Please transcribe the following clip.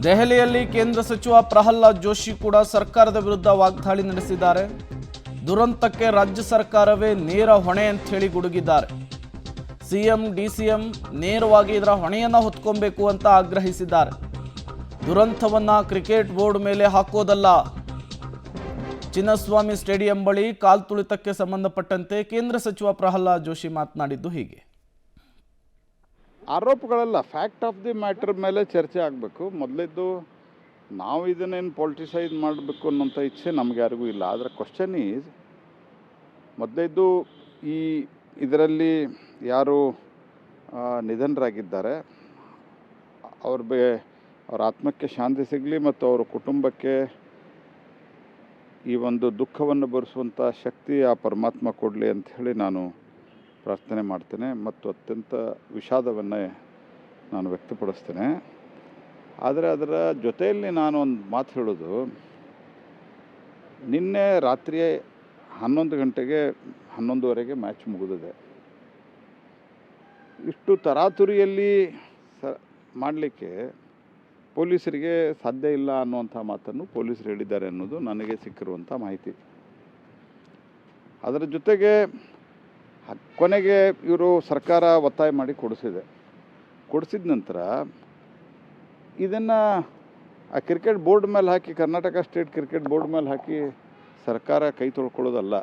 ದೆಹಲಿಯಲ್ಲಿ ಕೇಂದ್ರ ಸಚಿವ ಪ್ರಹ್ಲಾದ್ ಜೋಶಿ ಕೂಡ ಸರ್ಕಾರದ ವಿರುದ್ಧ ವಾಗ್ದಾಳಿ ನಡೆಸಿದ್ದಾರೆ. ದುರಂತಕ್ಕೆ ರಾಜ್ಯ ಸರ್ಕಾರವೇ ನೇರ ಹೊಣೆ ಅಂತ ಹೇಳಿ ಗುಡುಗಿದ್ದಾರೆ. ಸಿಎಂ ಡಿಸಿಎಂ ನೇರವಾಗಿ ಇದರ ಹೊಣೆಯನ್ನ ಹೊತ್ಕೊಬೇಕು ಅಂತ ಆಗ್ರಹಿಸಿದ್ದಾರೆ. ದುರಂತವನ್ನ ಕ್ರಿಕೆಟ್ ಬೋರ್ಡ್ ಮೇಲೆ ಹಾಕೋದಲ್ಲ. ಚಿನ್ನಸ್ವಾಮಿ ಸ್ಟೇಡಿಯಂ ಬಳಿ ಕಾಲ್ತುಳಿತಕ್ಕೆ ಸಂಬಂಧಪಟ್ಟಂತೆ ಕೇಂದ್ರ ಸಚಿವ ಪ್ರಹ್ಲಾದ್ ಜೋಶಿ ಮಾತನಾಡಿದ್ದು ಹೀಗೆ. ಆರೋಪಗಳಲ್ಲ, ಫ್ಯಾಕ್ಟ್ ಆಫ್ ದಿ ಮ್ಯಾಟರ್ ಮೇಲೆ ಚರ್ಚೆ ಆಗಬೇಕು. ಮೊದಲಿದ್ದು ನಾವು ಇದನ್ನೇನು ಪೊಲಿಟಿಸೈಸ್ ಮಾಡಬೇಕು ಅನ್ನೋಂಥ ಇಚ್ಛೆ ನಮ್ಗೆ ಯಾರಿಗೂ ಇಲ್ಲ. ಆದರೆ ಕ್ವಶನ್ ಈಸ್, ಮೊದಲಿದ್ದು ಇದರಲ್ಲಿ ಯಾರು ನಿಧನರಾಗಿದ್ದಾರೆ ಅವ್ರ ಆತ್ಮಕ್ಕೆ ಶಾಂತಿ ಸಿಗಲಿ ಮತ್ತು ಅವರ ಕುಟುಂಬಕ್ಕೆ ಈ ಒಂದು ದುಃಖವನ್ನು ಭರಿಸುವಂಥ ಶಕ್ತಿ ಆ ಪರಮಾತ್ಮ ಕೊಡಲಿ ಅಂತ ಹೇಳಿ ನಾನು ಪ್ರಾರ್ಥನೆ ಮಾಡ್ತೇನೆ ಮತ್ತು ಅತ್ಯಂತ ವಿಷಾದವನ್ನು ನಾನು ವ್ಯಕ್ತಪಡಿಸ್ತೇನೆ. ಆದರೆ ಅದರ ಜೊತೆಯಲ್ಲಿ ನಾನು ಒಂದು ಮಾತು ಹೇಳೋದು, ನಿನ್ನೆ ರಾತ್ರಿ 11 ಗಂಟೆಗೆ 11:30 ಮ್ಯಾಚ್ ಮುಗಿದಿದೆ. ಇಷ್ಟು ತರಾತುರಿಯಲ್ಲಿ ಮಾಡಲಿಕ್ಕೆ ಪೊಲೀಸರಿಗೆ ಸಾಧ್ಯ ಇಲ್ಲ ಅನ್ನುವಂಥ ಮಾತನ್ನು ಪೊಲೀಸರು ಹೇಳಿದ್ದಾರೆ ಅನ್ನೋದು ನನಗೆ ಸಿಕ್ಕಿರುವಂಥ ಮಾಹಿತಿ. ಅದರ ಜೊತೆಗೆ ಕೊನೆಗೆ ಇವರು ಸರ್ಕಾರ ಒತ್ತಾಯ ಮಾಡಿ ಕೊಡಿಸಿದ ನಂತರ ಇದನ್ನು ಆ ಕ್ರಿಕೆಟ್ ಬೋರ್ಡ್ ಮೇಲೆ ಹಾಕಿ, ಕರ್ನಾಟಕ ಸ್ಟೇಟ್ ಕ್ರಿಕೆಟ್ ಬೋರ್ಡ್ ಮೇಲೆ ಹಾಕಿ ಸರ್ಕಾರ ಕೈ ತೊಳ್ಕೊಳ್ಳೋದಲ್ಲ.